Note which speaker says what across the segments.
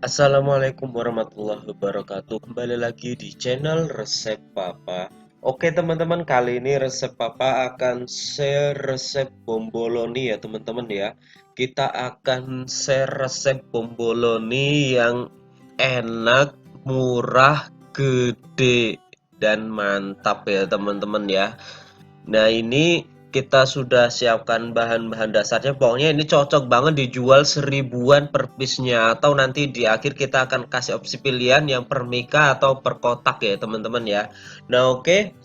Speaker 1: Assalamualaikum warahmatullahi wabarakatuh. Kembali lagi di channel Resep Papa. Oke teman-teman, kali ini Resep Papa akan share resep bomboloni ya teman-teman ya. Kita akan share resep bomboloni yang enak, murah, gede, dan mantap ya teman-teman ya. Nah, ini kita sudah siapkan bahan-bahan dasarnya. Pokoknya ini cocok banget dijual 1000-an per piece-nya, atau nanti di akhir kita akan kasih opsi pilihan yang per mika atau per kotak ya, teman-teman ya. Nah, oke.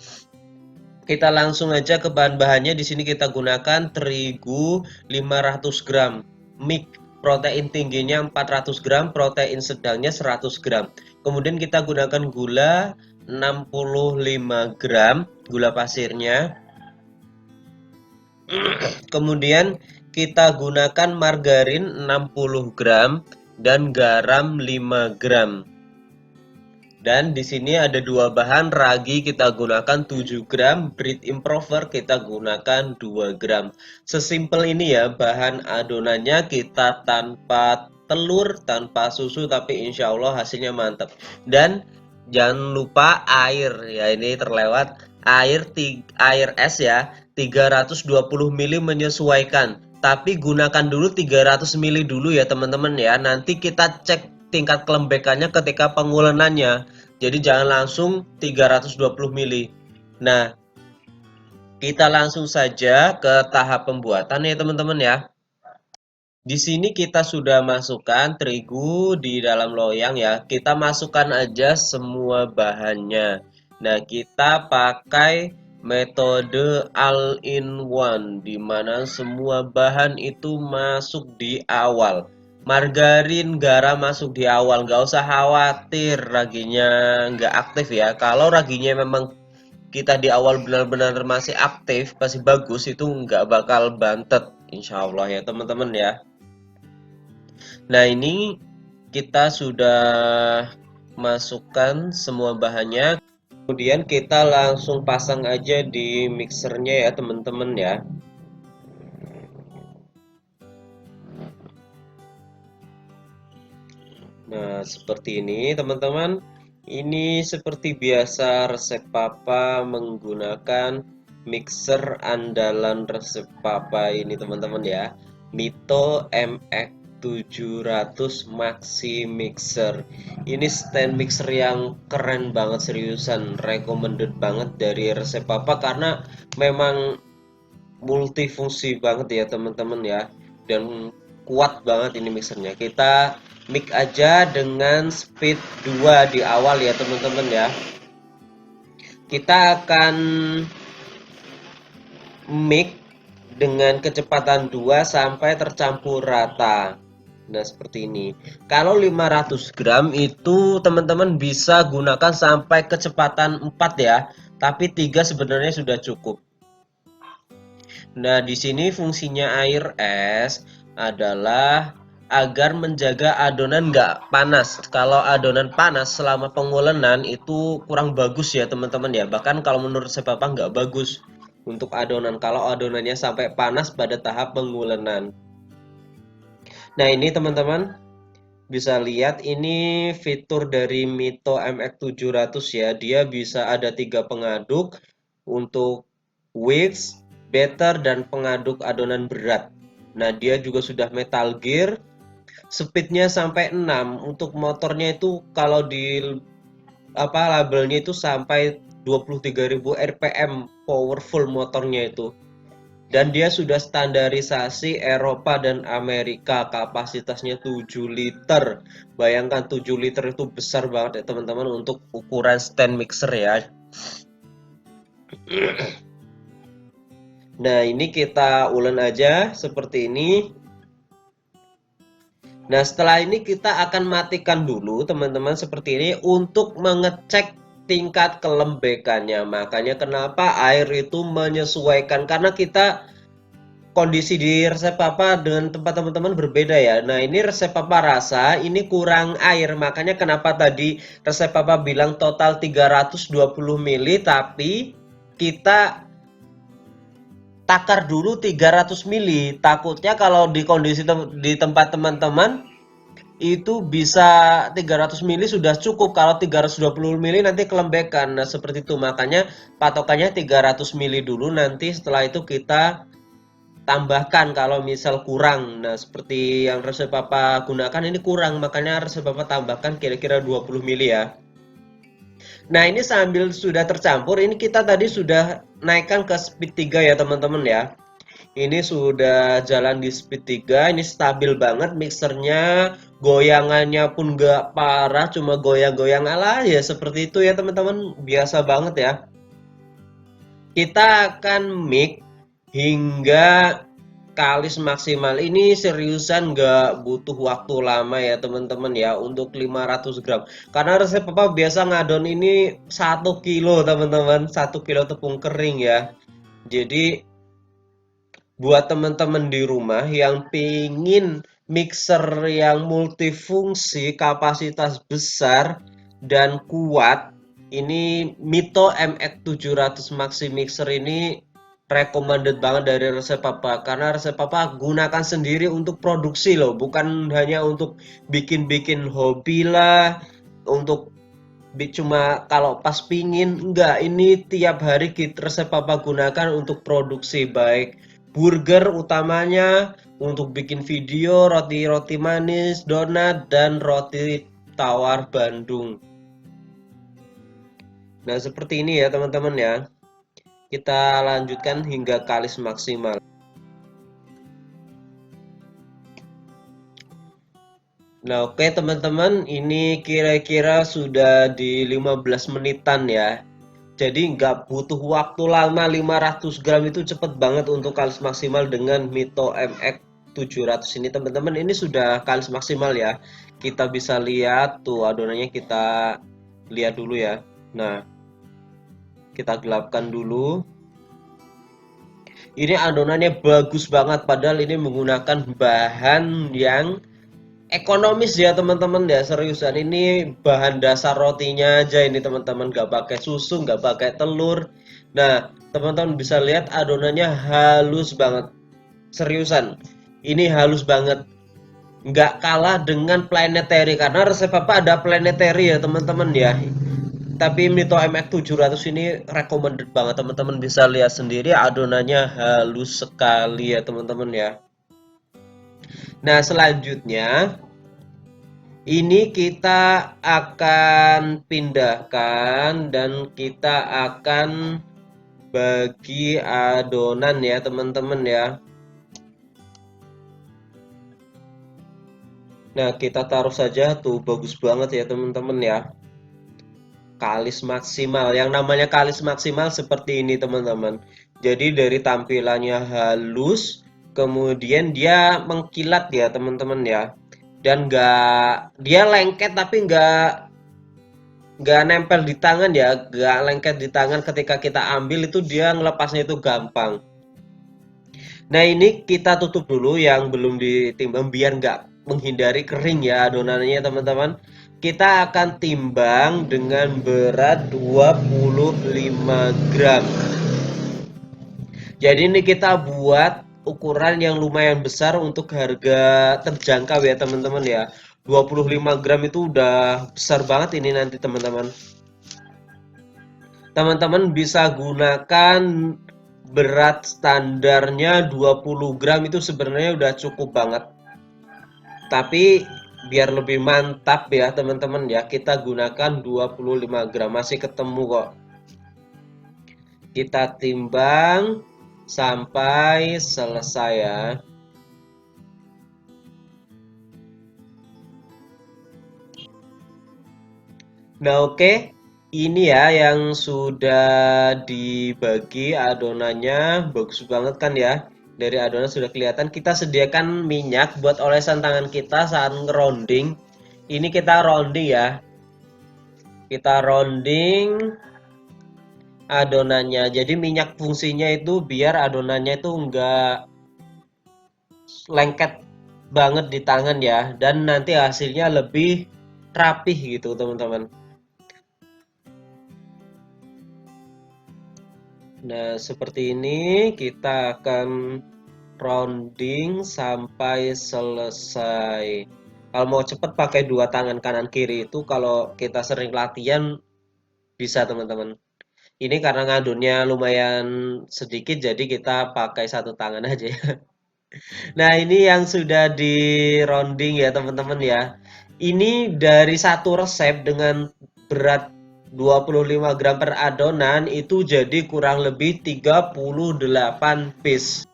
Speaker 1: Kita langsung aja ke bahan-bahannya. Di sini kita gunakan terigu 500 gram, mik protein tingginya 400 gram, protein sedangnya 100 gram. Kemudian kita gunakan gula 65 gram, gula pasirnya. Kemudian kita gunakan margarin 60 gram dan garam 5 gram. Dan di sini ada dua bahan, ragi kita gunakan 7 gram, bread improver kita gunakan 2 gram. Sesimpel ini ya bahan adonannya, kita tanpa telur, tanpa susu, tapi insya Allah hasilnya mantap. Dan jangan lupa air ya, ini terlewat air es ya, 320 ml menyesuaikan. Tapi gunakan dulu 300 ml dulu ya teman-teman ya. Nanti kita cek tingkat kelembekannya ketika pengulenannya. Jadi jangan langsung 320 ml. Nah, kita langsung saja ke tahap pembuatan ya teman-teman ya. Di sini kita sudah masukkan terigu di dalam loyang ya. Kita masukkan aja semua bahannya. Nah, kita pakai metode all-in-one di mana semua bahan itu masuk di awal. Margarin, garam masuk di awal, nggak usah khawatir raginya nggak aktif ya. Kalau raginya memang kita di awal benar-benar masih aktif, masih bagus, itu nggak bakal bantet, insya Allah ya teman-teman ya. Nah, ini kita sudah masukkan semua bahannya. Kemudian kita langsung pasang aja di mixernya ya teman-teman ya. Nah, seperti ini teman-teman. Ini seperti biasa resep Papa menggunakan mixer andalan resep Papa ini teman-teman ya. Mito MX 700 Maxi Mixer. Ini stand mixer yang keren banget, seriusan recommended banget dari resep Papa karena memang multifungsi banget ya teman-teman ya, dan kuat banget ini mixernya. Kita mix aja dengan speed 2 di awal ya teman-teman ya. Kita akan mix dengan kecepatan 2 sampai tercampur rata. Nah, seperti ini. Kalau 500 gram itu teman-teman bisa gunakan sampai kecepatan 4 ya, tapi 3 sebenarnya sudah cukup. Nah, di sini fungsinya air es adalah agar menjaga adonan nggak panas. Kalau adonan panas selama pengulenan itu kurang bagus ya teman-teman ya. Bahkan kalau menurut saya papa nggak bagus untuk adonan kalau adonannya sampai panas pada tahap pengulenan. Nah, ini teman-teman bisa lihat ini fitur dari Mito MX 700 ya. Dia bisa ada 3 pengaduk untuk whisk, batter, dan pengaduk adonan berat. Nah, dia juga sudah metal gear. Speednya sampai 6. Untuk motornya itu kalau di labelnya itu sampai 23.000 rpm powerful motornya itu. Dan dia sudah standarisasi Eropa dan Amerika, kapasitasnya 7 liter. Bayangkan 7 liter itu besar banget ya teman-teman untuk ukuran stand mixer ya. Nah, ini kita ulen aja seperti ini. Nah, setelah ini kita akan matikan dulu teman-teman seperti ini untuk mengecek tingkat kelembekannya. Makanya kenapa air itu menyesuaikan, karena kita kondisi di resep Papa dengan tempat teman-teman berbeda ya. Nah, ini resep Papa rasa ini kurang air, makanya kenapa tadi resep Papa bilang total 320 ml, tapi kita takar dulu 300 ml. Takutnya kalau di kondisi di tempat teman-teman itu bisa 300 mili sudah cukup. Kalau 320 mili nanti kelembekan. Nah, seperti itu. Makanya patokannya 300 mili dulu, nanti setelah itu kita tambahkan kalau misal kurang. Nah, seperti yang resep Papa gunakan ini kurang, makanya resep Papa tambahkan kira-kira 20 mili ya. Nah, ini sambil sudah tercampur, ini kita tadi sudah naikkan ke speed 3 ya teman-teman ya. Ini sudah jalan di speed 3, ini stabil banget mixernya, goyangannya pun gak parah, cuma goyang-goyang ala ya seperti itu ya teman-teman, biasa banget ya. Kita akan mix hingga kalis maksimal. Ini seriusan gak butuh waktu lama ya teman-teman ya untuk 500 gram. Karena resep Papa biasa ngadon ini 1 kilo teman-teman, 1 kilo tepung kering ya. Jadi buat teman-teman di rumah yang pingin mixer yang multifungsi, kapasitas besar dan kuat, ini Mito MX700 Maxi Mixer ini recommended banget dari resep Papa, karena resep Papa gunakan sendiri untuk produksi loh, bukan hanya untuk bikin-bikin hobi lah, untuk cuma kalau pas pingin enggak, ini tiap hari kita resep Papa gunakan untuk produksi, baik burger utamanya, untuk bikin video, roti-roti manis, donat, dan roti tawar Bandung. Nah, seperti ini ya teman-teman ya. Kita lanjutkan hingga kalis maksimal. Nah, oke teman-teman, ini kira-kira sudah di 15 menitan ya. Jadi nggak butuh waktu lama, 500 gram itu cepet banget untuk kalis maksimal dengan Mito MX 700 ini teman-teman. Ini sudah kalis maksimal ya. Kita bisa lihat tuh adonannya, kita lihat dulu ya. Nah, kita gelapkan dulu. Ini adonannya bagus banget, padahal ini menggunakan bahan yang ekonomis ya teman-teman ya, seriusan ini bahan dasar rotinya aja ini teman-teman, nggak pakai susu, nggak pakai telur. Nah teman-teman bisa lihat adonannya halus banget, seriusan ini halus banget, nggak kalah dengan planetary, karena resep Papa ada planetary ya teman-teman ya. Tapi Mito MX 700 ini recommended banget, teman-teman bisa lihat sendiri adonannya halus sekali ya teman-teman ya. Nah selanjutnya ini kita akan pindahkan dan kita akan bagi adonan ya teman-teman ya. Nah, kita taruh saja tuh, bagus banget ya teman-teman ya. Kalis maksimal. Yang namanya kalis maksimal seperti ini teman-teman. Jadi dari tampilannya halus, kemudian dia mengkilat ya teman-teman ya. Dan dia lengket tapi nggak nempel di tangan ya, nggak lengket di tangan, ketika kita ambil itu dia ngelepasnya itu gampang. Nah ini kita tutup dulu yang belum ditimbang biar nggak menghindari kering ya adonannya teman-teman. Kita akan timbang dengan berat 25 gram. Jadi ini kita buat ukuran yang lumayan besar untuk harga terjangkau ya teman-teman ya. 25 gram itu udah besar banget ini nanti teman-teman. Teman-teman bisa gunakan berat standarnya 20 gram, itu sebenarnya udah cukup banget. Tapi biar lebih mantap ya teman-teman ya, kita gunakan 25 gram, masih ketemu kok. Kita timbang sampai selesai ya. Nah oke, ini ya yang sudah dibagi adonannya, bagus banget kan ya. Dari adonan sudah kelihatan. Kita sediakan minyak buat olesan tangan kita saat ngeronding. Ini kita rounding ya. Kita rounding adonannya. Jadi minyak fungsinya itu biar adonannya itu enggak lengket banget di tangan ya, dan nanti hasilnya lebih rapih gitu teman-teman. Nah, seperti ini kita akan rounding sampai selesai. Kalau mau cepet pakai dua tangan kanan kiri itu kalau kita sering latihan bisa teman-teman. Ini karena ngadunnya lumayan sedikit jadi kita pakai satu tangan aja ya. Nah, ini yang sudah di rounding ya teman-teman ya. Ini dari satu resep dengan berat 25 gram per adonan itu jadi kurang lebih 38 piece.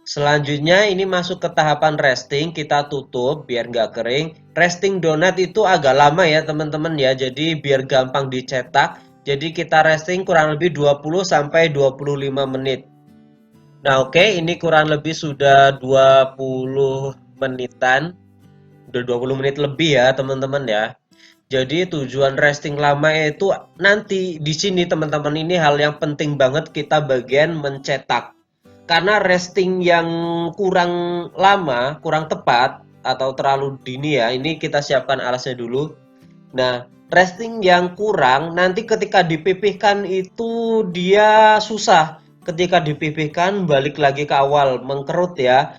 Speaker 1: Selanjutnya ini masuk ke tahapan resting, kita tutup biar nggak kering. Resting donat itu agak lama ya teman-teman ya, jadi biar gampang dicetak. Jadi kita resting kurang lebih 20 sampai 25 menit. Nah, oke, ini kurang lebih sudah 20 menitan. Udah 20 menit lebih ya, teman-teman ya. Jadi tujuan resting lama itu nanti di sini teman-teman ini hal yang penting banget kita bagian mencetak. Karena resting yang kurang lama, kurang tepat atau terlalu dini ya, ini kita siapkan alasnya dulu. Nah, resting yang kurang nanti ketika dipipihkan itu dia susah. Ketika dipipihkan balik lagi ke awal mengkerut ya.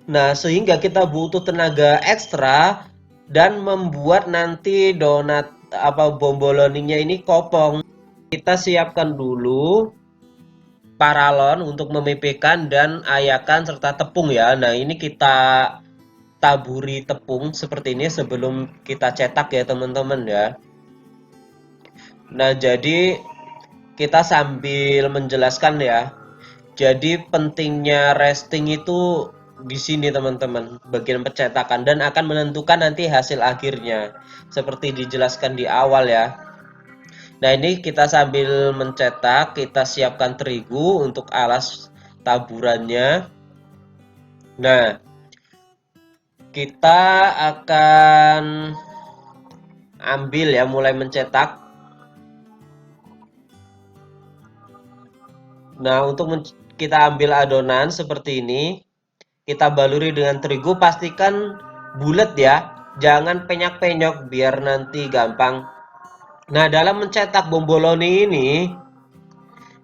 Speaker 1: Nah, sehingga kita butuh tenaga ekstra dan membuat nanti donat apa bomboloninya ini kopong. Kita siapkan dulu paralon untuk memipihkan dan ayakan serta tepung ya. Nah, ini kita taburi tepung seperti ini sebelum kita cetak ya teman-teman ya. Nah, jadi kita sambil menjelaskan ya. Jadi pentingnya resting itu di sini teman-teman, bagian pencetakan dan akan menentukan nanti hasil akhirnya. Seperti dijelaskan di awal ya. Nah, ini kita sambil mencetak, kita siapkan terigu untuk alas taburannya. Nah, kita akan ambil ya, mulai mencetak. Nah, untuk kita ambil adonan seperti ini, kita baluri dengan terigu, pastikan bulat ya, jangan penyak-penyok biar nanti gampang. Nah, dalam mencetak bomboloni ini,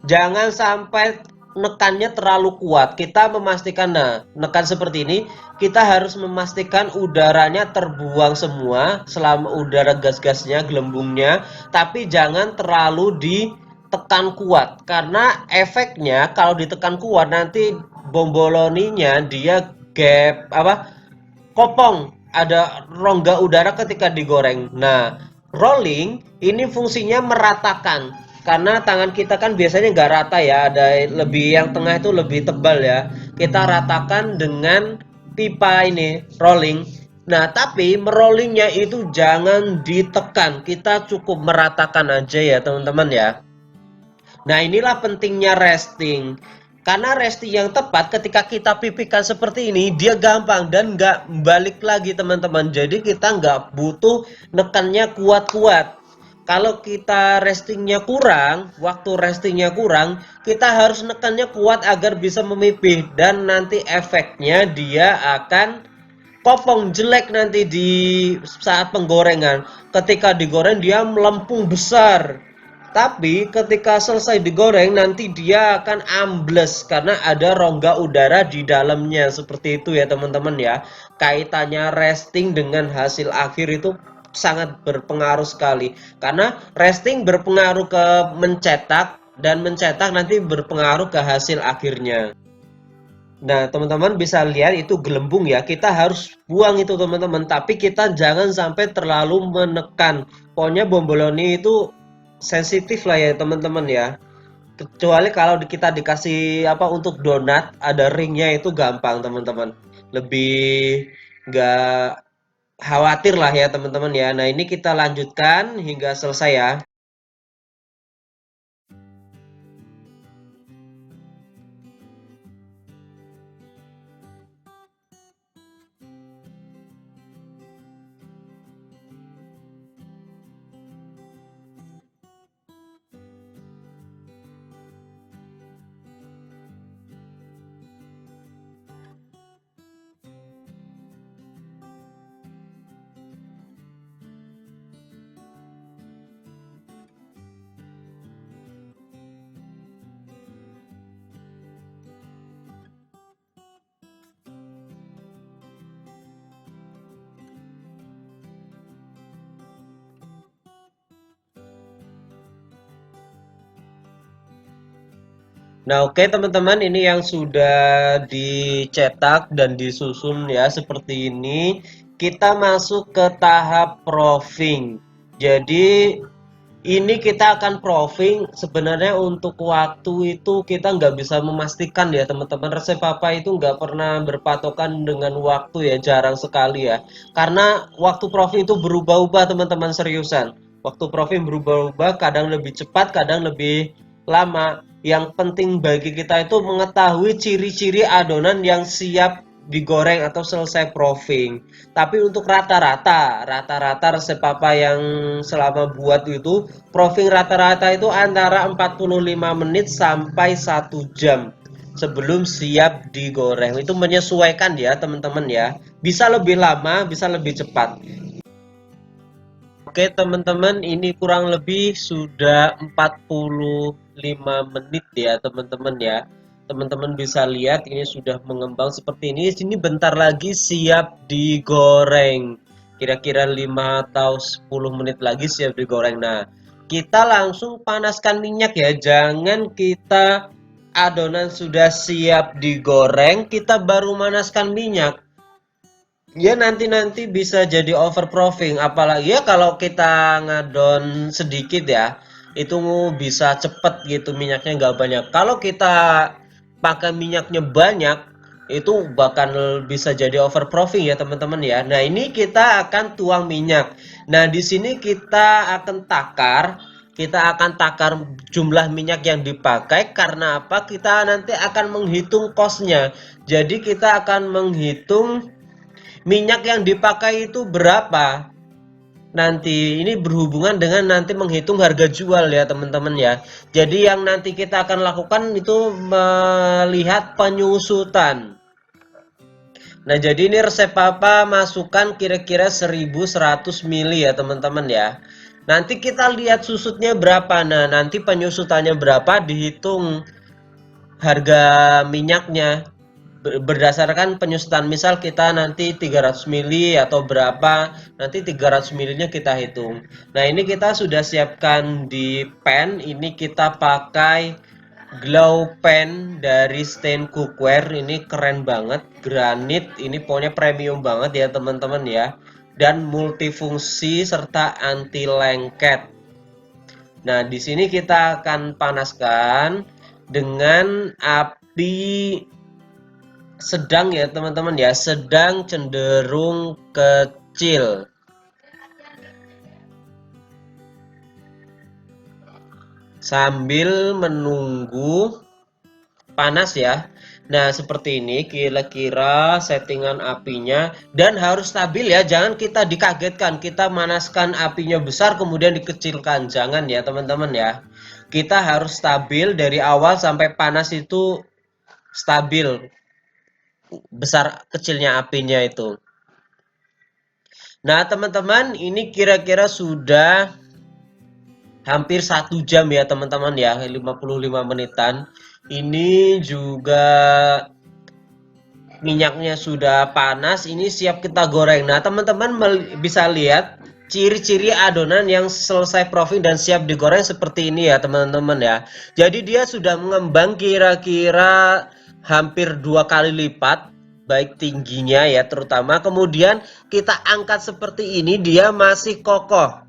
Speaker 1: jangan sampai nekannya terlalu kuat. Kita memastikan, nah, nekan seperti ini, kita harus memastikan udaranya terbuang semua, selama udara gas-gasnya, gelembungnya, tapi jangan terlalu ditekan kuat. Karena efeknya kalau ditekan kuat nanti bomboloninya dia gap apa kopong, ada rongga udara ketika digoreng. Nah, rolling ini fungsinya meratakan. Karena tangan kita kan biasanya nggak rata ya, ada lebih yang tengah itu lebih tebal ya. Kita ratakan dengan pipa ini rolling. Nah, tapi merollingnya itu jangan ditekan, kita cukup meratakan aja ya teman-teman ya. Nah, inilah pentingnya resting. Karena resting yang tepat ketika kita pipihkan seperti ini, dia gampang dan nggak balik lagi teman-teman. Jadi kita nggak butuh nekannya kuat-kuat. Kalau kita restingnya kurang, waktu restingnya kurang, kita harus nekannya kuat agar bisa memipih. Dan nanti efeknya dia akan kopong jelek nanti di saat penggorengan. Ketika digoreng dia melempung besar. Tapi ketika selesai digoreng nanti dia akan ambles karena ada rongga udara di dalamnya. Seperti itu ya teman-teman ya. Kaitannya resting dengan hasil akhir itu sangat berpengaruh sekali. Karena resting berpengaruh ke mencetak dan mencetak nanti berpengaruh ke hasil akhirnya. Nah, teman-teman bisa lihat itu gelembung ya. Kita harus buang itu teman-teman. Tapi kita jangan sampai terlalu menekan. Pokoknya bomboloni itu sensitif lah ya teman-teman ya. Kecuali kalau kita dikasih apa untuk donat ada ringnya itu gampang teman-teman. Lebih nggak khawatir lah ya teman-teman ya. Nah, ini kita lanjutkan hingga selesai ya. Nah, oke teman-teman, ini yang sudah dicetak dan disusun ya seperti ini. Kita masuk ke tahap proofing. Jadi ini kita akan proofing. Sebenarnya untuk waktu itu kita nggak bisa memastikan ya teman-teman. Resep apa itu nggak pernah berpatokan dengan waktu ya, jarang sekali ya. Karena waktu proofing itu berubah-ubah teman-teman, seriusan. Waktu proofing berubah-ubah, kadang lebih cepat, kadang lebih lama. Yang penting bagi kita itu mengetahui ciri-ciri adonan yang siap digoreng atau selesai proofing. Tapi untuk rata-rata resep apa yang selama buat itu, proofing rata-rata itu antara 45 menit sampai 1 jam sebelum siap digoreng. Itu menyesuaikan ya teman-teman ya. Bisa lebih lama, bisa lebih cepat. Oke teman-teman, ini kurang lebih sudah 45 menit ya teman-teman ya. Teman-teman bisa lihat ini sudah mengembang seperti ini. Sini bentar lagi siap digoreng. Kira-kira 5 atau 10 menit lagi siap digoreng. Nah, kita langsung panaskan minyak ya. Jangan kita adonan sudah siap digoreng, kita baru manaskan minyak. Ya nanti bisa jadi overproofing, apalagi ya kalau kita ngadon sedikit ya, itu bisa cepet gitu minyaknya nggak banyak. Kalau kita pakai minyaknya banyak, itu bahkan bisa jadi overproofing ya teman-teman ya. Nah ini kita akan tuang minyak. Nah di sini kita akan takar jumlah minyak yang dipakai karena apa? Kita nanti akan menghitung kosnya. Jadi kita akan menghitung minyak yang dipakai itu berapa nanti. Ini berhubungan dengan nanti menghitung harga jual ya teman-teman ya. Jadi yang nanti kita akan lakukan itu melihat penyusutan. Nah jadi ini resep apa, masukkan kira-kira 1100 mili ya teman-teman ya. Nanti kita lihat susutnya berapa. Nah nanti penyusutannya berapa dihitung harga minyaknya berdasarkan penyusutan. Misal kita nanti 300 mili atau berapa, nanti 300 milinya kita hitung. Nah ini kita sudah siapkan di pan. Ini kita pakai glow pan dari Stain Cookware. Ini keren banget, granit. Ini pokoknya premium banget ya teman-teman ya, dan multifungsi serta anti lengket. Nah di sini kita akan panaskan dengan api sedang ya teman-teman ya, sedang cenderung kecil. Sambil menunggu panas ya. Nah seperti ini kira-kira settingan apinya, dan harus stabil ya, jangan kita dikagetkan kita manaskan apinya besar kemudian dikecilkan, jangan ya teman-teman ya. Kita harus stabil dari awal sampai panas itu stabil besar kecilnya apinya itu. Nah teman-teman, ini kira-kira sudah hampir 1 jam ya teman-teman ya, 55 menitan. Ini juga minyaknya sudah panas, ini siap kita goreng. Nah teman-teman bisa lihat ciri-ciri adonan yang selesai proofing dan siap digoreng seperti ini ya teman-teman ya. Jadi dia sudah mengembang kira-kira hampir 2 kali lipat, baik tingginya ya terutama. Kemudian kita angkat seperti ini, dia masih kokoh.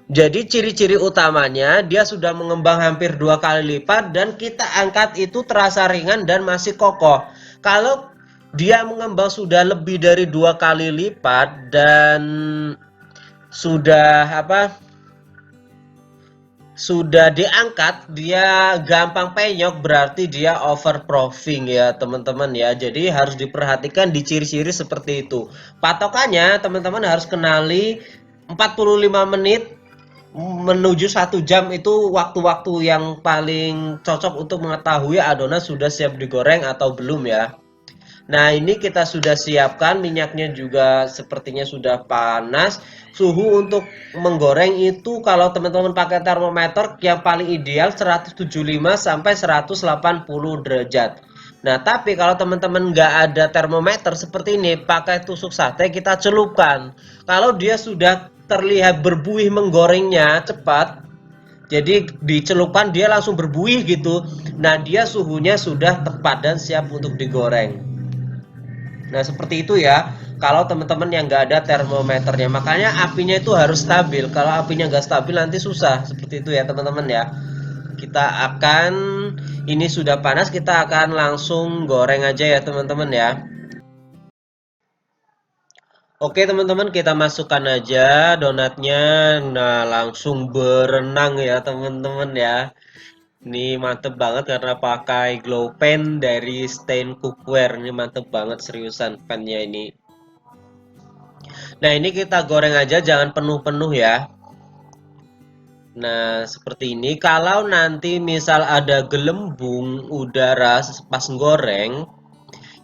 Speaker 1: Jadi ciri-ciri utamanya dia sudah mengembang hampir 2 kali lipat, dan kita angkat itu terasa ringan dan masih kokoh. Kalau dia mengembang sudah lebih dari 2 kali lipat dan sudah sudah diangkat, dia gampang penyok, berarti dia overproofing ya teman-teman ya. Jadi harus diperhatikan di ciri-ciri seperti itu. Patokannya teman-teman harus kenali 45 menit menuju 1 jam, itu waktu-waktu yang paling cocok untuk mengetahui adonan sudah siap digoreng atau belum ya. Nah ini kita sudah siapkan, minyaknya juga sepertinya sudah panas. Suhu untuk menggoreng itu kalau teman-teman pakai termometer yang paling ideal 175 sampai 180 derajat. Nah tapi kalau teman-teman nggak ada termometer seperti ini, pakai tusuk sate kita celupkan. Kalau dia sudah terlihat berbuih menggorengnya cepat, Jadi dicelupkan dia langsung berbuih gitu. Nah, dia suhunya sudah tepat dan siap untuk digoreng. Nah, seperti itu ya. Kalau teman-teman yang nggak ada termometernya, makanya apinya itu harus stabil. Kalau apinya nggak stabil nanti susah. Seperti itu ya teman-teman ya. Kita akan, ini sudah panas, kita akan langsung goreng aja ya teman-teman ya. Oke teman-teman, kita masukkan aja donatnya. Nah, langsung berenang ya teman-teman ya. Ini mantep banget karena pakai glow pen dari Stain Cookware. Ini mantep banget seriusan pennya ini. Nah, ini kita goreng aja, jangan penuh-penuh ya. Nah, seperti ini. Kalau nanti misal ada gelembung udara pas goreng,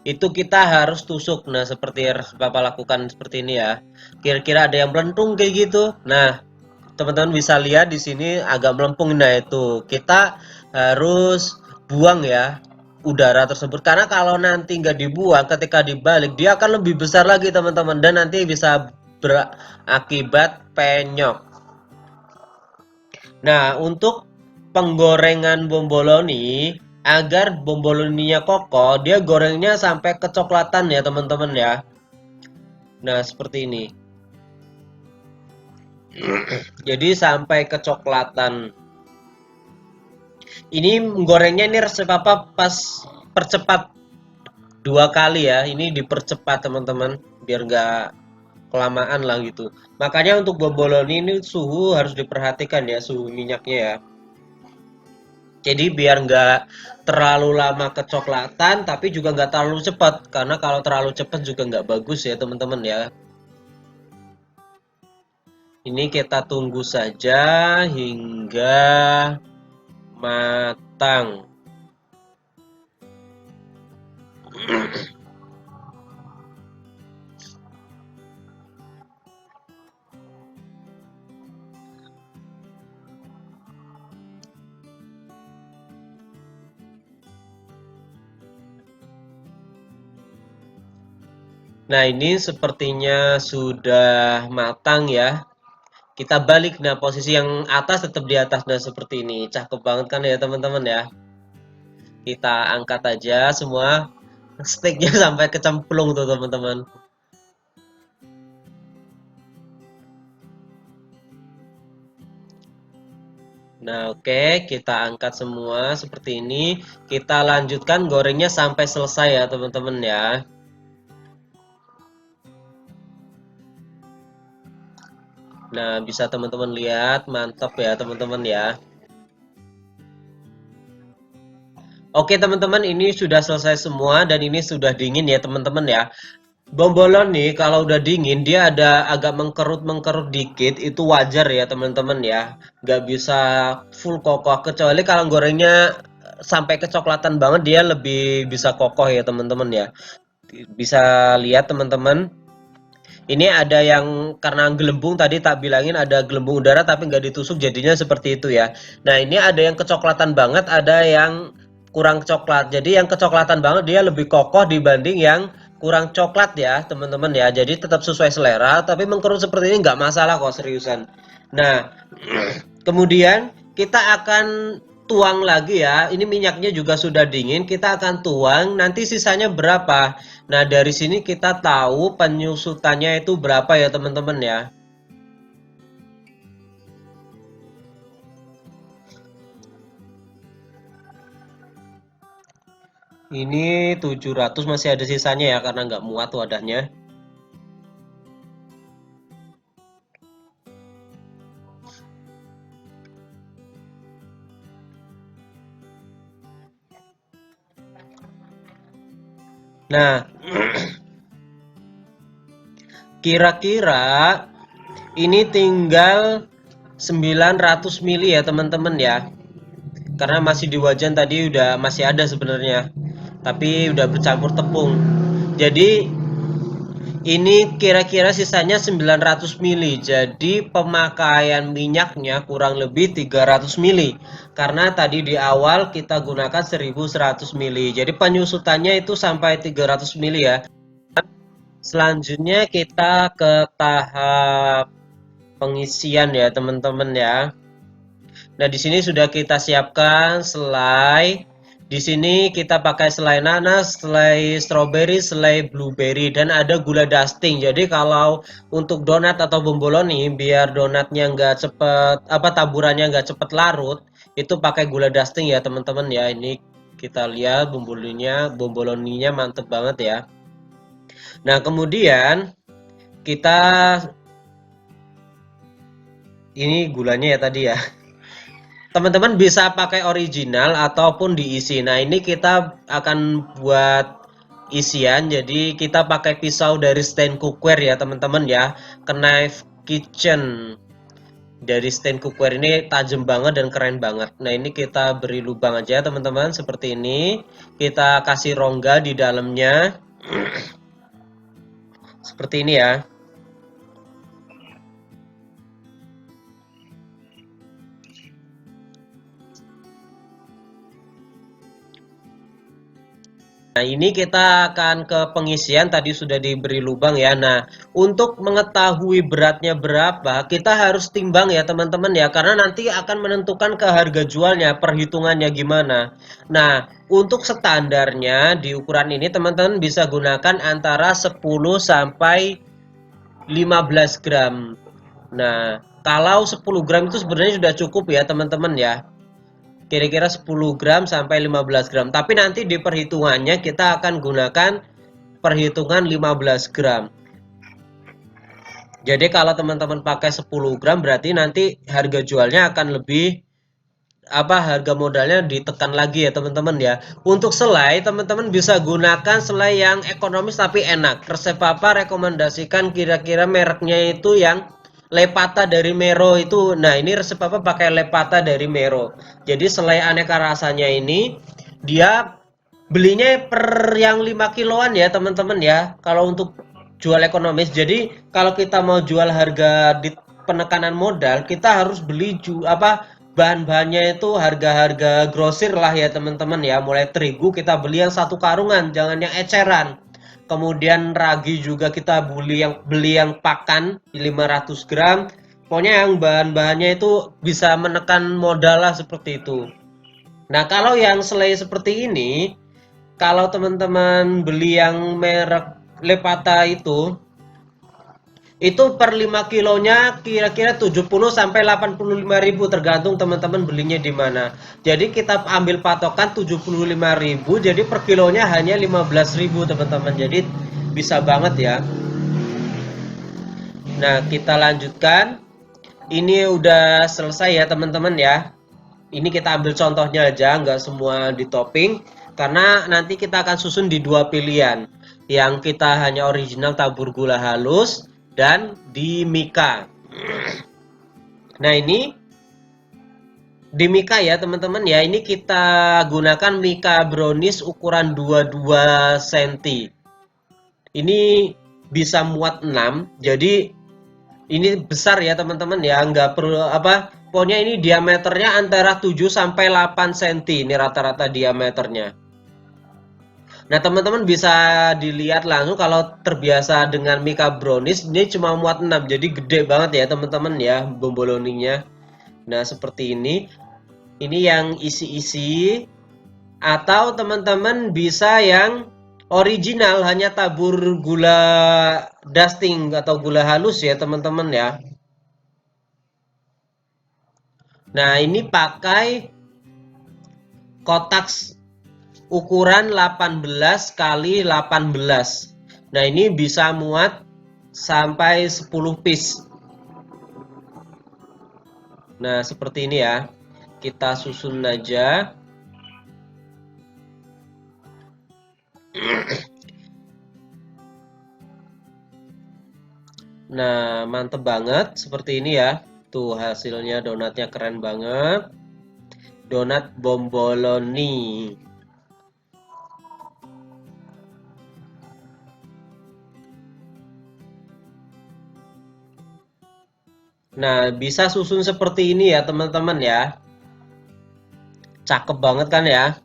Speaker 1: itu kita harus tusuk. Nah, seperti yang Bapak lakukan seperti ini ya. Kira-kira ada yang melentung kayak gitu. Nah, teman-teman bisa lihat di sini agak melempung. Nah, itu kita harus buang ya udara tersebut, karena kalau nanti nggak dibuang, ketika dibalik dia akan lebih besar lagi teman-teman, dan nanti bisa berakibat penyok. Nah, untuk penggorengan bomboloni, agar bomboloninya kokoh, dia gorengnya sampai kecoklatan ya teman-teman ya. Nah, seperti ini. Jadi sampai kecoklatan. Ini gorengnya ini resep apa, pas percepat 2 kali ya. Ini dipercepat teman-teman, biar nggak kelamaan lah gitu. Makanya untuk bomboloni ini suhu harus diperhatikan ya, suhu minyaknya ya. Jadi biar nggak terlalu lama kecoklatan, tapi juga nggak terlalu cepat. Karena kalau terlalu cepat juga nggak bagus ya teman-teman ya. Ini kita tunggu saja hingga matang. Nah, ini sepertinya sudah matang ya. Kita balik, nah posisi yang atas tetap di atas, nah seperti ini. Cakep banget kan ya teman-teman ya. Kita angkat aja semua steaknya sampai kecemplung tuh teman-teman. Nah, oke, kita angkat semua seperti ini. Kita lanjutkan gorengnya sampai selesai ya teman-teman ya. Nah, bisa teman-teman lihat, mantap ya teman-teman ya. Oke teman-teman, ini sudah selesai semua dan ini sudah dingin ya teman-teman ya. Bombolon nih kalau udah dingin dia ada agak mengkerut-mengkerut dikit, itu wajar ya teman-teman ya. Nggak bisa full kokoh, kecuali kalau gorengnya sampai kecoklatan banget dia lebih bisa kokoh ya teman-teman ya. Bisa lihat teman-teman. Ini ada yang karena gelembung, tadi tak bilangin ada gelembung udara tapi nggak ditusuk jadinya seperti itu ya. Nah, ini ada yang kecoklatan banget, ada yang kurang coklat. Jadi yang kecoklatan banget dia lebih kokoh dibanding yang kurang coklat ya teman-teman ya. Jadi tetap sesuai selera, tapi mengkerut seperti ini nggak masalah kok, seriusan. Nah, kemudian kita akan tuang lagi ya. Ini minyaknya juga sudah dingin. Kita akan tuang. Nanti sisanya berapa? Nah, dari sini kita tahu penyusutannya itu berapa ya, teman-teman ya. Ini 700 masih ada sisanya ya karena nggak muat wadahnya. Nah, kira-kira ini tinggal 900 mili ya, teman-teman ya. Karena masih di wajan tadi udah masih ada sebenarnya. Tapi udah bercampur tepung. Jadi ini kira-kira sisanya 900 mili. Jadi pemakaian minyaknya kurang lebih 300 mili. Karena tadi di awal kita gunakan 1100 mili. Jadi penyusutannya itu sampai 300 mili ya. Selanjutnya kita ke tahap pengisian ya teman-teman ya. Nah, di sini sudah kita siapkan selai. Di sini kita pakai selai nanas, selai strawberry, selai blueberry, dan ada gula dusting. Jadi kalau untuk donat atau bomboloni, biar donatnya nggak cepet, taburannya nggak cepet larut, itu pakai gula dusting ya teman-teman ya. Ini kita lihat bomboloninya mantep banget ya. Nah, kemudian kita ini gulanya ya tadi ya. Teman-teman bisa pakai original ataupun diisi. Nah, ini kita akan buat isian. Jadi kita pakai pisau dari stand cookware ya, teman-teman ya. Knife Kitchen. Dari stand cookware ini tajam banget dan keren banget. Nah, ini kita beri lubang aja, teman-teman, seperti ini. Kita kasih rongga di dalamnya. Seperti ini ya. Nah, ini kita akan ke pengisian, tadi sudah diberi lubang ya. Nah, untuk mengetahui beratnya berapa, kita harus timbang ya teman-teman ya, karena nanti akan menentukan ke harga jualnya, perhitungannya gimana. Nah, untuk standarnya di ukuran ini teman-teman bisa gunakan antara 10 sampai 15 gram. Nah, kalau 10 gram itu sebenarnya sudah cukup ya teman-teman ya, kira-kira 10 gram sampai 15 gram. Tapi nanti di perhitungannya kita akan gunakan perhitungan 15 gram. Jadi kalau teman-teman pakai 10 gram berarti nanti harga jualnya akan lebih harga modalnya ditekan lagi ya teman-teman ya. Untuk selai teman-teman bisa gunakan selai yang ekonomis tapi enak. Resep Papa rekomendasikan kira-kira mereknya itu yang Lepata dari Mero itu. Nah, ini resep Papa pakai Lepata dari Mero. Jadi selai aneka rasanya ini dia belinya per yang 5 kiloan ya teman-teman ya. Kalau untuk jual ekonomis. Jadi kalau kita mau jual harga di penekanan modal, kita harus beli bahan-bahannya itu harga-harga grosir lah ya teman-teman ya. Mulai terigu kita beli yang satu karungan, jangan yang eceran. Kemudian ragi juga kita beli yang pakan 500 gram. Pokoknya yang bahan-bahannya itu bisa menekan modal lah seperti itu. Nah, kalau yang selai seperti ini, kalau teman-teman beli yang merek Lepata itu per 5 kilonya kira-kira 70 sampai 85 ribu tergantung teman-teman belinya di mana. Jadi kita ambil patokan 75 ribu, jadi per kilonya hanya 15 ribu teman-teman. Jadi bisa banget ya. Nah, kita lanjutkan. Ini udah selesai ya teman-teman ya. Ini kita ambil contohnya aja, nggak semua di topping. Karena nanti kita akan susun di dua pilihan. Yang kita hanya original tabur gula halus dan di Mika. Nah, ini di Mika ya teman-teman ya. Ini kita gunakan Mika brownies ukuran 22 cm. Ini bisa muat 6. Jadi ini besar ya teman-teman ya. Nggak perlu pokoknya ini diameternya antara 7 sampai 8 cm. Ini rata-rata diameternya. Nah, teman-teman bisa dilihat langsung kalau terbiasa dengan Mika brownies, ini cuma muat 6, jadi gede banget ya teman-teman ya bomboloninya. Nah, seperti ini. Ini yang isi-isi. Atau teman-teman bisa yang original, hanya tabur gula dusting atau gula halus ya teman-teman ya. Nah, ini pakai kotak ukuran 18 kali 18. Nah, ini bisa muat sampai 10 piece. Nah, seperti ini ya. Kita susun aja. Nah, mantep banget seperti ini ya. Tuh hasilnya donatnya keren banget. Donat bomboloni. Nah, bisa susun seperti ini ya teman-teman ya. Cakep banget kan ya.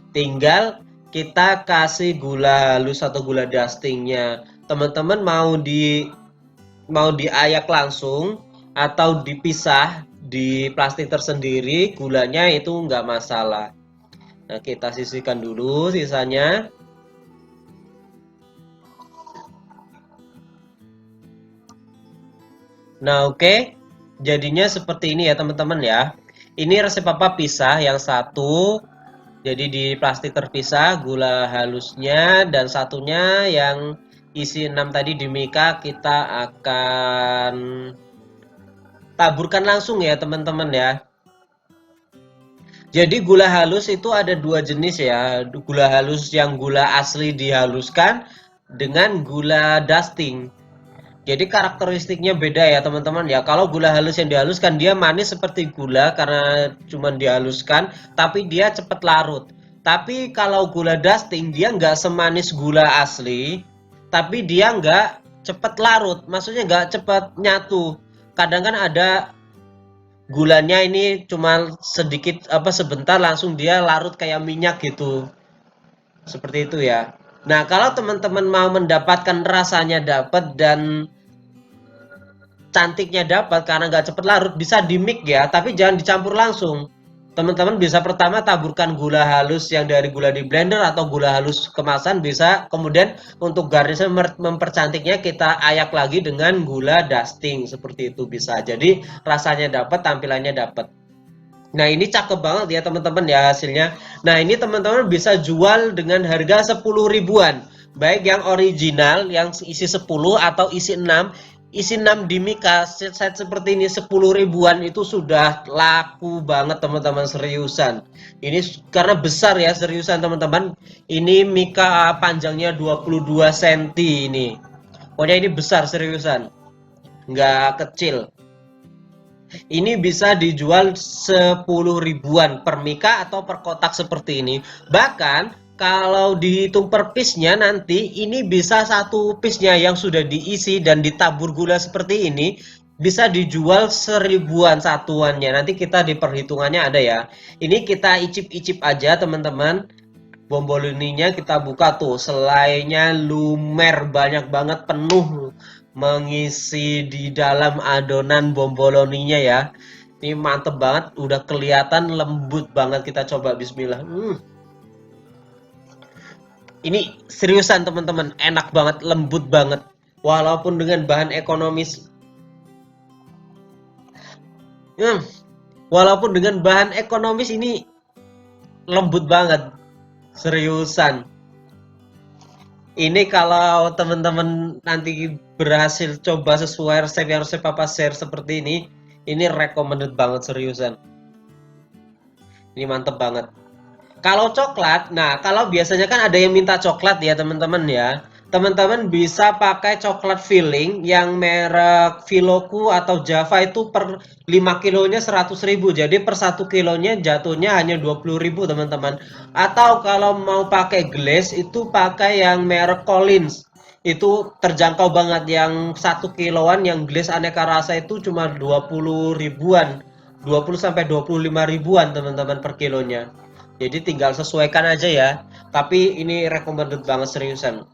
Speaker 1: Tinggal kita kasih gula halus atau gula dustingnya. Teman-teman mau diayak langsung atau dipisah di plastik tersendiri, gulanya itu nggak masalah. Nah, kita sisihkan dulu sisanya. Nah, oke. Jadinya seperti ini ya, teman-teman ya. Ini resep papa pisah, yang satu jadi di plastik terpisah gula halusnya, dan satunya yang isi 6 tadi di mika kita akan taburkan langsung ya, teman-teman ya. Jadi gula halus itu ada dua jenis ya. Gula halus yang gula asli dihaluskan dengan gula dusting. Jadi karakteristiknya beda ya, teman-teman ya. Kalau gula halus yang dihaluskan dia manis seperti gula karena cuma dihaluskan, tapi dia cepat larut. Tapi kalau gula dusting dia nggak semanis gula asli, tapi dia nggak cepat larut. Maksudnya nggak cepat nyatu. Kadang kan ada gulanya ini cuma sedikit sebentar langsung dia larut kayak minyak gitu. Seperti itu ya. Nah, kalau teman-teman mau mendapatkan rasanya dapat dan cantiknya dapat karena nggak cepet larut, bisa di mix ya, tapi jangan dicampur langsung. Teman-teman bisa pertama taburkan gula halus yang dari gula di blender atau gula halus kemasan bisa, kemudian untuk garnisnya mempercantiknya kita ayak lagi dengan gula dusting, seperti itu bisa. Jadi rasanya dapat, tampilannya dapat. Nah, ini cakep banget ya teman-teman ya hasilnya. Nah, ini teman-teman bisa jual dengan harga 10 ribuan. Baik yang original yang isi 10 atau isi 6. Isi 6 di mika set seperti ini 10 ribuan itu sudah laku banget teman-teman, seriusan. Ini karena besar ya, seriusan teman-teman. Ini mika panjangnya 22 cm ini. Pokoknya ini besar seriusan. Nggak kecil. Ini bisa dijual 10 ribuan per mika atau per kotak seperti ini. Bahkan kalau dihitung per piece-nya nanti ini bisa satu piece-nya yang sudah diisi dan ditabur gula seperti ini bisa dijual 1000-an satuannya. Nanti kita di perhitungannya ada ya. Ini kita icip-icip aja teman-teman. Bomboloninya kita buka tuh, selainya lumer banyak banget, penuh mengisi di dalam adonan bomboloninya ya. Ini mantep banget, udah kelihatan lembut banget. Kita coba bismillah. Ini seriusan teman-teman, enak banget, lembut banget. Walaupun dengan bahan ekonomis. Walaupun dengan bahan ekonomis ini lembut banget. Seriusan. Ini kalau teman-teman nanti berhasil coba sesuai resep yang resep papa share seperti ini recommended banget seriusan. Ini mantep banget. Kalau coklat, nah kalau biasanya kan ada yang minta coklat ya teman-teman ya. Teman-teman bisa pakai coklat filling yang merek Filoku atau Java itu per 5 kilonya 100.000. Jadi per 1 kilonya jatuhnya hanya 20.000 teman-teman. Atau kalau mau pakai glaze itu pakai yang merek Collins. Itu terjangkau banget, yang 1 kiloan yang glaze aneka rasa itu cuma 20 ribuan. 20 sampai 25 ribuan teman-teman per kilonya. Jadi tinggal sesuaikan aja ya. Tapi ini recommended banget seriusan.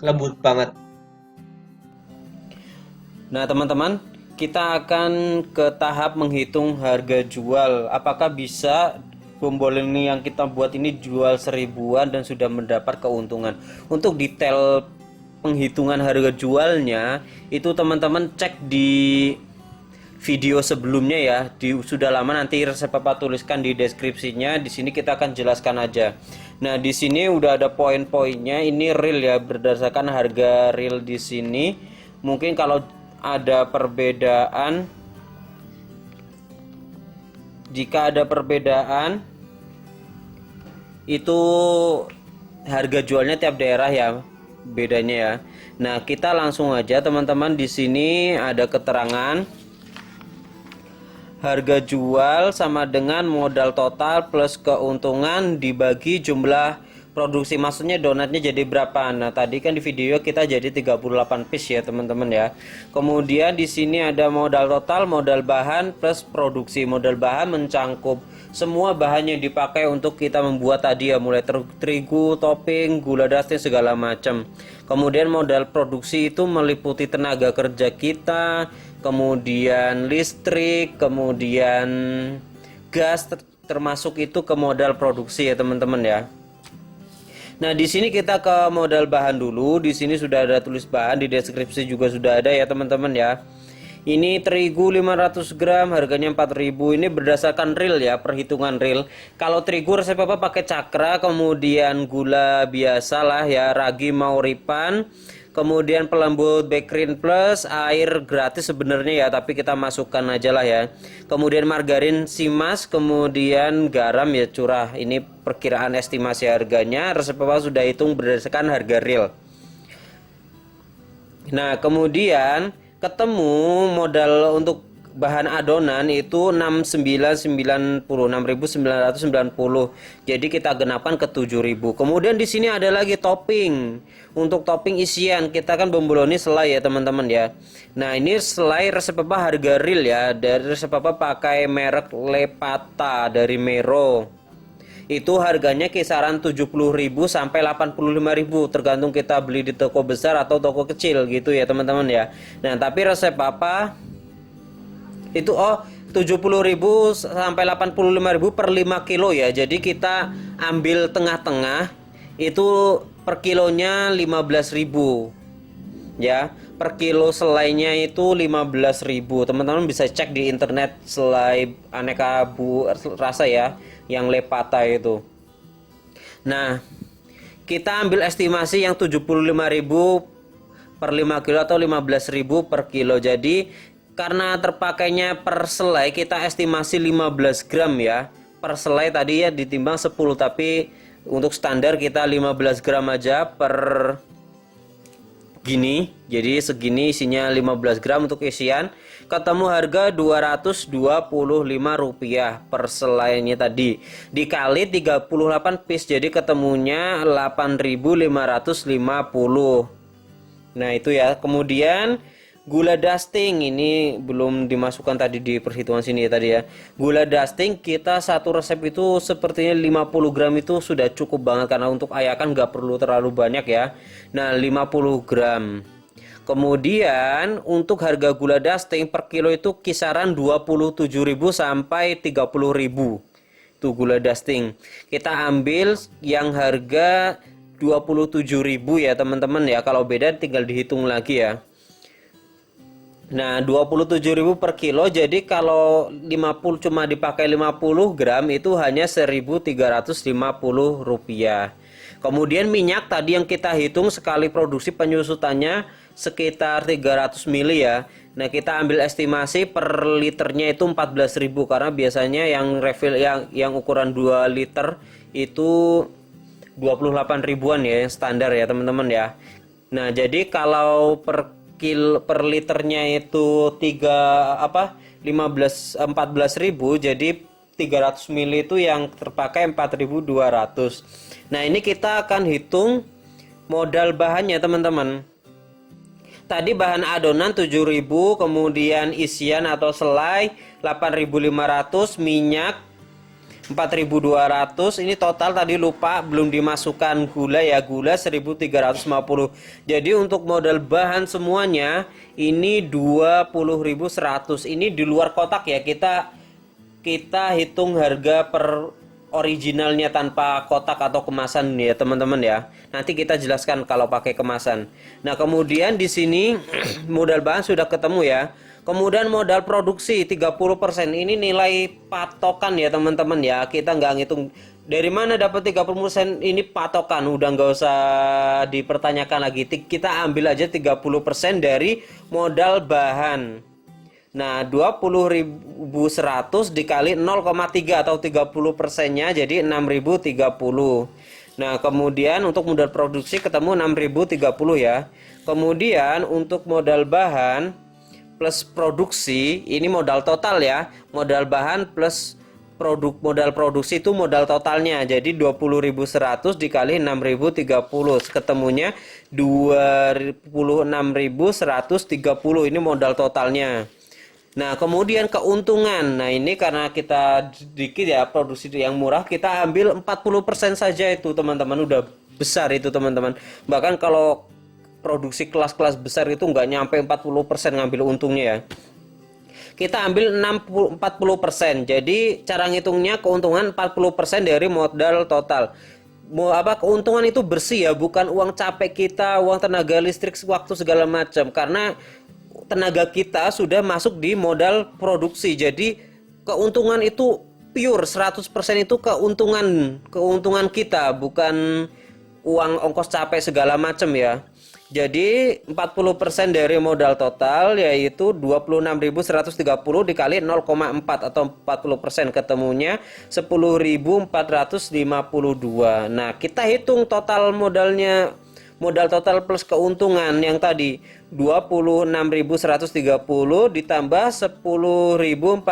Speaker 1: Lembut banget.
Speaker 2: Nah, teman-teman, kita akan ke tahap menghitung harga jual. Apakah bisa bomboloni yang kita buat ini jual 1000-an dan sudah mendapat keuntungan? Untuk detail penghitungan harga jualnya, itu teman-teman cek di video sebelumnya ya. Sudah lama, nanti resep Papa tuliskan di deskripsinya. Di sini kita akan jelaskan aja. Nah, di sini udah ada poin-poinnya. Ini real ya, berdasarkan harga real di sini. Mungkin kalau ada perbedaan, jika ada perbedaan itu harga jualnya tiap daerah ya, bedanya ya. Nah, kita langsung aja teman-teman, di sini ada keterangan harga jual sama dengan modal total plus keuntungan dibagi jumlah produksi, maksudnya donatnya jadi berapa. Nah, tadi kan di video kita jadi 38 piece ya teman-teman ya. Kemudian di sini ada modal total, modal bahan plus produksi. Modal bahan mencangkup semua bahannya dipakai untuk kita membuat tadi ya, mulai terigu, topping, gula dusting segala macam. Kemudian modal produksi itu meliputi tenaga kerja kita, kemudian listrik, kemudian gas, termasuk itu ke modal produksi ya teman-teman ya. Nah, di sini kita ke modal bahan dulu. Di sini sudah ada tulis bahan, di deskripsi juga sudah ada ya teman-teman ya. Ini terigu 500 gram, harganya 4.000. Ini berdasarkan real ya, perhitungan real. Kalau terigu resep apa pakai cakra, kemudian gula biasa lah ya, ragi mauripan, kemudian pelembut Bakerin Plus, air gratis sebenarnya ya, tapi kita masukkan aja lah ya. Kemudian margarin Simas, kemudian garam ya curah. Ini perkiraan estimasi harganya, resep apa sudah hitung berdasarkan harga real. Nah, kemudian ketemu modal untuk bahan adonan itu 6.990. Jadi kita genapkan ke 7.000. Kemudian di sini ada lagi topping. Untuk topping isian kita kan bomboloni selai ya teman-teman ya. Nah, ini selai resep apa harga real ya. Dari resep apa pakai merek Lepata dari Mero. Itu harganya kisaran 70.000 sampai 85.000 tergantung kita beli di toko besar atau toko kecil gitu ya teman-teman ya. Nah, tapi resep apa itu 70.000 sampai 85.000 per 5 kilo ya. Jadi kita ambil tengah-tengah itu per kilonya 15.000 ya. Per kilo selainya itu 15.000. Teman-teman bisa cek di internet selai aneka rasa ya, yang Lepata itu. Nah, kita ambil estimasi yang 75.000 per 5 kilo atau 15.000 per kilo. Jadi karena terpakainya per selai kita estimasi 15 gram ya. Per selai tadi ya ditimbang 10, tapi untuk standar kita 15 gram aja per gini. Jadi segini isinya 15 gram untuk isian. Ketemu harga Rp225 per selainya tadi. Dikali 38 piece jadi ketemunya 8.550. Nah, itu ya. Kemudian gula dusting ini belum dimasukkan tadi di perhitungan sini ya tadi ya. Gula dusting kita satu resep itu sepertinya 50 gram itu sudah cukup banget karena untuk ayakan nggak perlu terlalu banyak ya. Nah, 50 gram. Kemudian untuk harga gula dusting per kilo itu kisaran 27.000 sampai 30.000. Itu gula dusting. Kita ambil yang harga 27.000 ya teman-teman ya. Kalau beda tinggal dihitung lagi ya. Nah, 27.000 per kilo, jadi kalau 50 cuma dipakai 50 gram itu hanya Rp1.350. Kemudian minyak tadi yang kita hitung sekali produksi penyusutannya sekitar 300 ml ya. Nah, kita ambil estimasi per liternya itu 14.000 karena biasanya yang refill yang ukuran 2 liter itu 28 ribuan ya, yang standar ya teman-teman ya. Nah, jadi kalau per liternya itu 14.000 jadi 300 ml itu yang terpakai 4.200. Nah, ini kita akan hitung modal bahannya teman-teman. Tadi bahan adonan 7.000, kemudian isian atau selai 8.500, minyak 4.200. Ini total tadi lupa belum dimasukkan gula ya, gula 1.350. Jadi untuk modal bahan semuanya ini 20.100. Ini di luar kotak ya, kita hitung harga per originalnya tanpa kotak atau kemasan ya teman-teman ya. Nanti kita jelaskan kalau pakai kemasan. Nah, kemudian di sini modal bahan sudah ketemu ya. Kemudian modal produksi 30%. Ini nilai patokan ya teman-teman ya. Kita nggak ngitung dari mana dapat 30%, ini patokan, udah nggak usah dipertanyakan lagi. Kita ambil aja 30% dari modal bahan. Nah, 20.100 dikali 0,3 atau 30%-nya jadi 6.030. Nah, kemudian untuk modal produksi ketemu 6.030 ya. Kemudian untuk modal bahan plus produksi, ini modal total ya. Modal bahan plus modal produksi itu modal totalnya. Jadi 20.100 dikali 6.030 ketemunya 26.130. Ini modal totalnya. Nah, kemudian keuntungan. Nah, ini karena kita sedikit ya produksi yang murah, kita ambil 40% saja itu, teman-teman. Udah besar itu, teman-teman. Bahkan kalau produksi kelas-kelas besar itu nggak nyampe 40% ngambil untungnya ya. Kita ambil 40%. Jadi cara ngitungnya keuntungan 40% dari modal total. Mau apa, keuntungan itu bersih ya, bukan uang capek kita, uang tenaga listrik, waktu segala macam. Karena tenaga kita sudah masuk di modal produksi. Jadi keuntungan itu pure 100% itu keuntungan kita, bukan uang ongkos capek segala macam ya. Jadi 40% dari modal total yaitu 26.130 dikali 0,4 atau 40%, ketemunya 10.452. Nah, kita hitung total modalnya, modal total plus keuntungan yang tadi 26.130 ditambah 10.452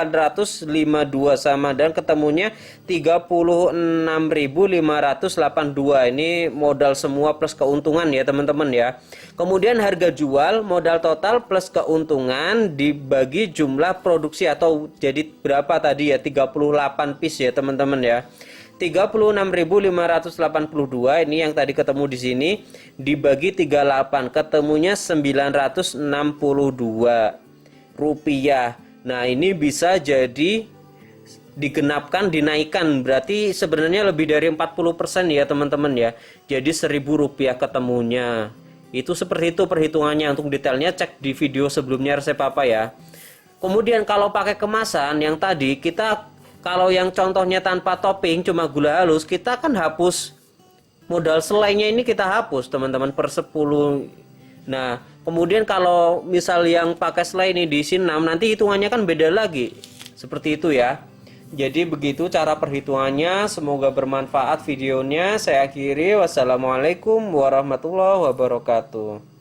Speaker 2: sama, dan ketemunya 36.582. Ini modal semua plus keuntungan ya teman-teman ya. Kemudian harga jual modal total plus keuntungan dibagi jumlah produksi, atau jadi berapa tadi ya, 38 piece ya teman-teman ya. 36.582 ini yang tadi ketemu di sini dibagi 38, ketemunya 962 rupiah. Nah, ini bisa jadi digenapkan, dinaikkan, berarti sebenarnya lebih dari 40% ya teman-teman ya. Jadi 1.000 rupiah ketemunya. Itu seperti itu perhitungannya. Untuk detailnya cek di video sebelumnya resep apa ya. Kemudian kalau pakai kemasan yang tadi, kita kalau yang contohnya tanpa topping cuma gula halus, kita kan hapus modal selainya, ini kita hapus teman-teman per 10. Nah, kemudian kalau misal yang pakai selai ini diisi 6, nanti hitungannya kan beda lagi. Seperti itu ya. Jadi begitu cara perhitungannya. Semoga bermanfaat videonya. Saya akhiri. Wassalamualaikum warahmatullahi wabarakatuh.